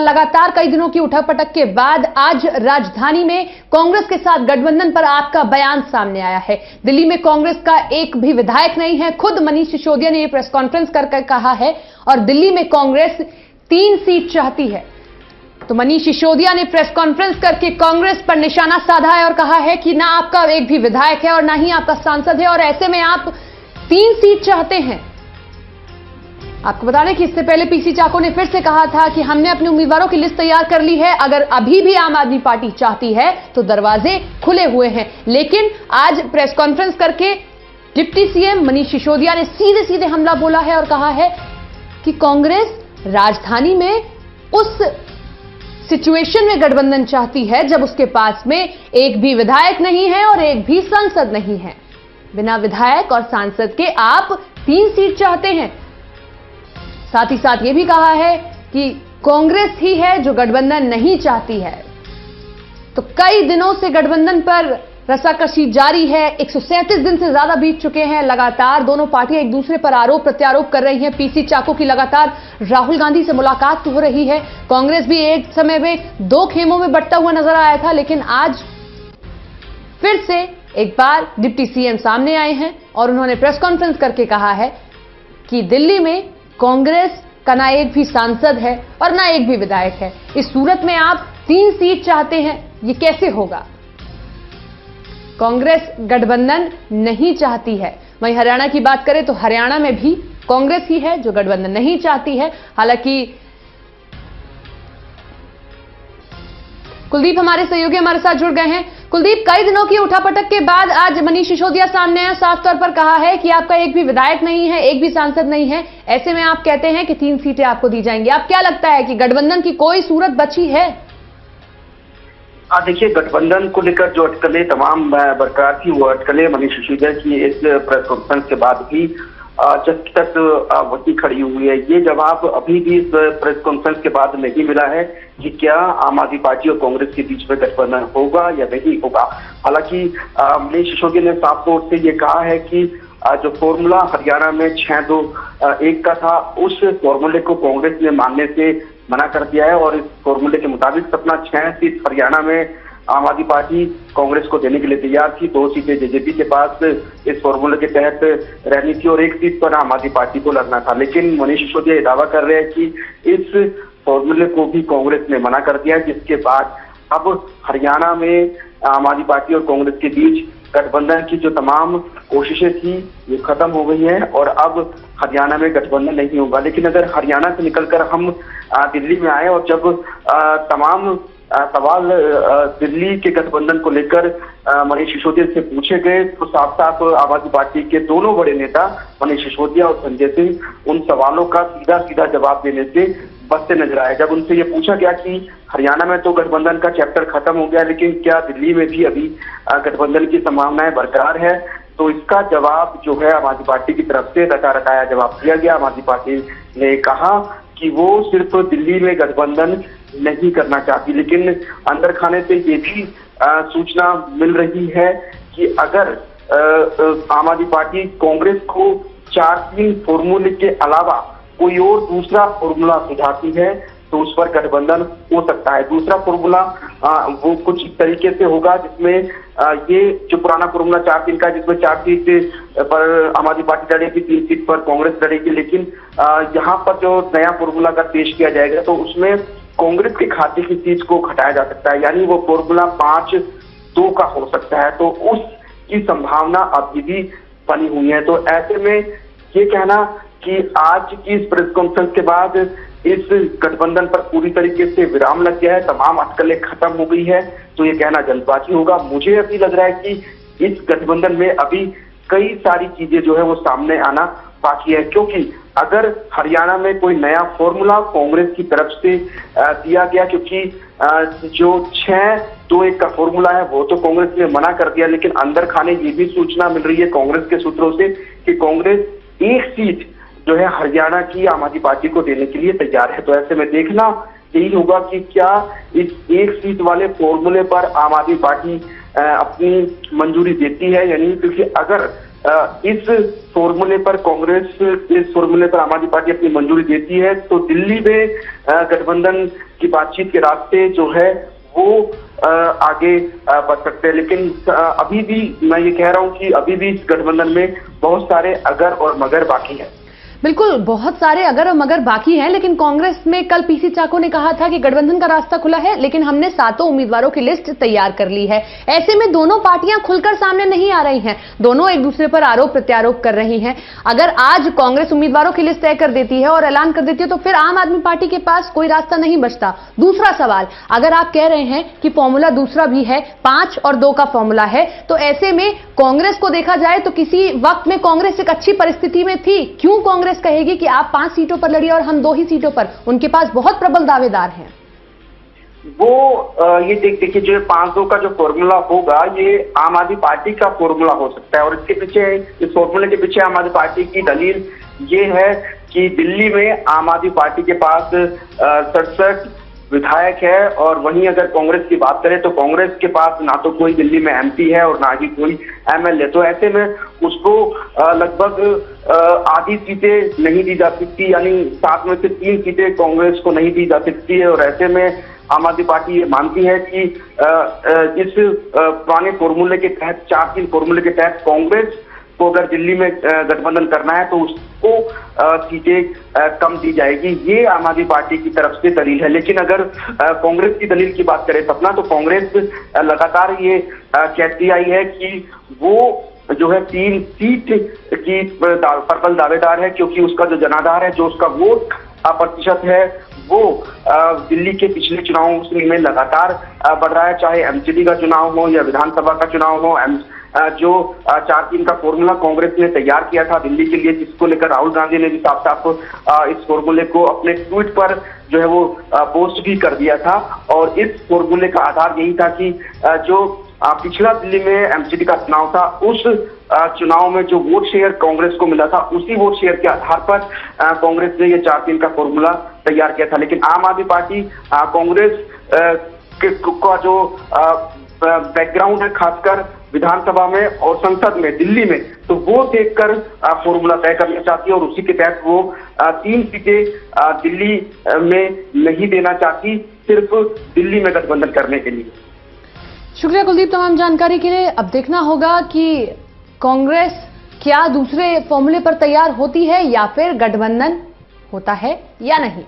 लगातार कई दिनों की उठक-पटक के बाद आज राजधानी में कांग्रेस के साथ गठबंधन पर आपका बयान सामने आया है। दिल्ली में कांग्रेस का एक भी विधायक नहीं है। खुद मनीष सिसोदिया ने ये प्रेस कॉन्फ्रेंस कर कहा है और दिल्ली में कांग्रेस 3 सीट चाहती है। तो मनीष सिसोदिया ने प्रेस कॉन्फ्रेंस करके कांग्रेस पर निशाना साधा है और कहा है कि ना आपका एक भी विधायक है और ना ही आपका सांसद है और ऐसे में आप 3 सीट चाहते हैं। आपको बता दें कि इससे पहले पीसी चाको ने फिर से कहा था कि हमने अपने उम्मीदवारों की लिस्ट तैयार कर ली है, अगर अभी भी आम आदमी पार्टी चाहती है तो दरवाजे खुले हुए हैं। लेकिन आज प्रेस कॉन्फ्रेंस करके डिप्टी सीएम मनीष सिसोदिया ने सीधे सीधे हमला बोला है और कहा है कि कांग्रेस राजधानी में उस सिचुएशन में गठबंधन चाहती है जब उसके पास में एक भी विधायक नहीं है और एक भी सांसद नहीं है। बिना विधायक और सांसद के आप 3 सीट चाहते हैं। साथ ही साथ यह भी कहा है कि कांग्रेस ही है जो गठबंधन नहीं चाहती है। तो कई दिनों से गठबंधन पर रस्साकशी जारी है। 137 दिन से ज्यादा बीत चुके हैं। लगातार दोनों पार्टियां एक दूसरे पर आरोप प्रत्यारोप कर रही हैं। पीसी चाको की लगातार राहुल गांधी से मुलाकात हो रही है। कांग्रेस भी एक समय में 2 खेमों में बंटता हुआ नजर आया था, लेकिन आज फिर से एक बार डिप्टी सीएम सामने आए हैं और उन्होंने प्रेस कॉन्फ्रेंस करके कहा है कि दिल्ली में कांग्रेस का ना एक भी सांसद है और ना एक भी विधायक है। इस सूरत में आप 3 सीट चाहते हैं, ये कैसे होगा? कांग्रेस गठबंधन नहीं चाहती है। वहीं हरियाणा की बात करें तो हरियाणा में भी कांग्रेस ही है जो गठबंधन नहीं चाहती है। हालांकि कुलदीप हमारे सहयोगी हमारे साथ जुड़ गए हैं। कुलदीप, कई दिनों की उठापटक के बाद आज मनीष सिसोदिया सामने आया, साफ तौर पर कहा है कि आपका एक भी विधायक नहीं है, एक भी सांसद नहीं है। ऐसे में आप कहते हैं कि 3 सीटें आपको दी जाएंगी। आप क्या लगता है कि गठबंधन की कोई सूरत बची है? देखिए, गठबंधन को लेकर जो अटकलें तमाम बरकरार थी, वो अटकलें मनीष सिसोदिया की इस प्रेस कॉन्फ्रेंस के बाद भी जब तक वही खड़ी हुई है। ये जवाब अभी भी इस प्रेस कॉन्फ्रेंस के बाद नहीं मिला है कि क्या आम आदमी पार्टी और कांग्रेस के बीच में गठबंधन होगा या नहीं होगा। हालांकि मनीष सिसोदिया ने साफ तौर से ये कहा है कि जो फॉर्मूला हरियाणा में 6-2-1 का था, उस फॉर्मूले को कांग्रेस ने मानने से मना कर दिया है और इस फॉर्मूले के मुताबिक अपना 6 सीट हरियाणा में आम आदमी पार्टी कांग्रेस को देने के लिए तैयार थी। 2 सीटें जेजेपी के पास इस फॉर्मूले के तहत रहनी थी और 1 सीट पर आम आदमी पार्टी को लड़ना था। लेकिन मनीष सिसोदिया ये दावा कर रहे हैं कि इस फॉर्मूले को भी कांग्रेस ने मना कर दिया, जिसके बाद अब हरियाणा में आम आदमी पार्टी और कांग्रेस के बीच गठबंधन की जो तमाम कोशिशें थी ये खत्म हो गई हैं और अब हरियाणा में गठबंधन नहीं होगा। लेकिन अगर हरियाणा से निकलकर हम दिल्ली में आए और जब तमाम सवाल दिल्ली के गठबंधन को लेकर मनीष सिसोदिया से पूछे गए तो साफ साफ आम आदमी पार्टी के दोनों बड़े नेता मनीष सिसोदिया और संजय सिंह उन सवालों का सीधा सीधा जवाब देने से बचते नजर आए। जब उनसे ये पूछा गया कि हरियाणा में तो गठबंधन का चैप्टर खत्म हो गया, लेकिन क्या दिल्ली में भी अभी गठबंधन की संभावनाएं बरकरार है, तो इसका जवाब जो है आम आदमी पार्टी की तरफ से रटाया जवाब दिया गया। आम आदमी पार्टी ने कहा कि वो सिर्फ दिल्ली में गठबंधन नहीं करना चाहती, लेकिन अंदर खाने से ये भी सूचना मिल रही है कि अगर आम आदमी पार्टी कांग्रेस को 4-3 फॉर्मूले के अलावा कोई और दूसरा फॉर्मूला सुझाती है तो उस पर गठबंधन हो सकता है। दूसरा फॉर्मूला वो कुछ इस तरीके से होगा जिसमें ये जो पुराना फॉर्मूला 4-3 का, जिसमें 4 सीट पर आम आदमी पार्टी लड़ेगी, 3 सीट पर कांग्रेस लड़ेगी। लेकिन यहाँ पर जो नया फॉर्मूला अगर पेश किया जाएगा तो उसमें कांग्रेस के खाते की सीट को घटाया जा सकता है, यानी वो फॉर्मूला 5-2 का हो सकता है। तो उसकी संभावना अभी भी बनी हुई है। तो ऐसे में ये कहना कि आज की इस प्रेस कॉन्फ्रेंस के बाद इस गठबंधन पर पूरी तरीके से विराम लग गया है, तमाम अटकलें खत्म हो गई है, तो ये कहना जल्दबाजी होगा। मुझे अभी लग रहा है कि इस गठबंधन में अभी कई सारी चीजें जो है वो सामने आना बाकी है, क्योंकि अगर हरियाणा में कोई नया फॉर्मूला कांग्रेस की तरफ से दिया गया, क्योंकि जो 6-2-1 का फॉर्मूला है वो तो कांग्रेस ने मना कर दिया, लेकिन अंदर खाने ये भी सूचना मिल रही है कांग्रेस के सूत्रों से कि कांग्रेस 1 सीट जो है हरियाणा की आम आदमी पार्टी को देने के लिए तैयार है। तो ऐसे में देखना यही होगा कि क्या इस 1 सीट वाले फॉर्मूले पर आम आदमी पार्टी अपनी मंजूरी देती है या नहीं, क्योंकि अगर इस फॉर्मूले पर कांग्रेस, इस फॉर्मूले पर आम आदमी पार्टी अपनी मंजूरी देती है तो दिल्ली में गठबंधन की बातचीत के रास्ते जो है वो आगे बढ़ सकते हैं। लेकिन अभी भी मैं ये कह रहा हूं कि अभी भी इस गठबंधन में बहुत सारे अगर और मगर बाकी हैं। बिल्कुल, बहुत सारे अगर और मगर बाकी हैं, लेकिन कांग्रेस में कल पीसी चाको ने कहा था कि गठबंधन का रास्ता खुला है, लेकिन हमने 7 उम्मीदवारों की लिस्ट तैयार कर ली है। ऐसे में दोनों पार्टियां खुलकर सामने नहीं आ रही हैं, दोनों एक दूसरे पर आरोप प्रत्यारोप कर रही हैं। अगर आज कांग्रेस उम्मीदवारों की लिस्ट तय कर देती है और ऐलान कर देती है तो फिर आम आदमी पार्टी के पास कोई रास्ता नहीं बचता। दूसरा सवाल, अगर आप कह रहे हैं कि फॉर्मूला दूसरा भी है, 5 और 2 का फॉर्मूला है, तो ऐसे में कांग्रेस को देखा जाए तो किसी वक्त में कांग्रेस एक अच्छी परिस्थिति में थी। क्यों कांग्रेस कहेगी कि आप 5 सीटों पर लड़िए और हम 2 ही सीटों पर? उनके पास बहुत प्रबल दावेदार हैं। वो ये देखिए, जो 5-2 का जो फॉर्मूला होगा ये आम आदमी पार्टी का फॉर्मूला हो सकता है और इसके पीछे, इस फॉर्मूले के पीछे आम आदमी पार्टी की दलील ये है कि दिल्ली में आम आदमी पार्टी के पास 67 विधायक है और वहीं अगर कांग्रेस की बात करें तो कांग्रेस के पास ना तो कोई दिल्ली में एमपी है और ना ही कोई एमएलए। तो ऐसे में उसको लगभग आधी सीटें नहीं दी जा सकती, यानी 7 में से 3 सीटें कांग्रेस को नहीं दी जा सकती है। और ऐसे में आम आदमी पार्टी ये मानती है कि इस पुराने फॉर्मूले के तहत, 4-3 फॉर्मूले के तहत कांग्रेस को अगर दिल्ली में गठबंधन करना है तो उसको सीटें कम दी जाएगी। ये आम आदमी पार्टी की तरफ से दलील है। लेकिन अगर कांग्रेस की दलील की बात करें सपना, तो कांग्रेस लगातार ये कहती आई है कि वो जो है 3 सीट की प्रबल दावेदार है, क्योंकि उसका जो जनाधार है, जो उसका वोट प्रतिशत है, वो दिल्ली के पिछले चुनावों में लगातार बढ़ रहा है। चाहे एमसीडी का चुनाव हो या विधानसभा का चुनाव हो, जो 4-3 का फॉर्मूला कांग्रेस ने तैयार किया था दिल्ली के लिए, जिसको लेकर राहुल गांधी ने भी साफ साफ इस फॉर्मूले को अपने ट्वीट पर जो है वो पोस्ट भी कर दिया था। और इस फॉर्मूले का आधार यही था कि जो पिछला दिल्ली में एमसीडी का चुनाव था, उस चुनाव में जो वोट शेयर कांग्रेस को मिला था, उसी वोट शेयर के आधार पर कांग्रेस ने ये 4-3 का फॉर्मूला तैयार किया था। लेकिन आम आदमी पार्टी कांग्रेस का जो बैकग्राउंड है, खासकर विधानसभा में और संसद में, दिल्ली में, तो वो देखकर फॉर्मूला तय करना चाहती है और उसी के तहत वो 3 सीटें दिल्ली में नहीं देना चाहती, सिर्फ दिल्ली में गठबंधन करने के लिए। शुक्रिया कुलदीप तमाम जानकारी के लिए। अब देखना होगा कि कांग्रेस क्या दूसरे फॉर्मूले पर तैयार होती है या फिर गठबंधन होता है या नहीं।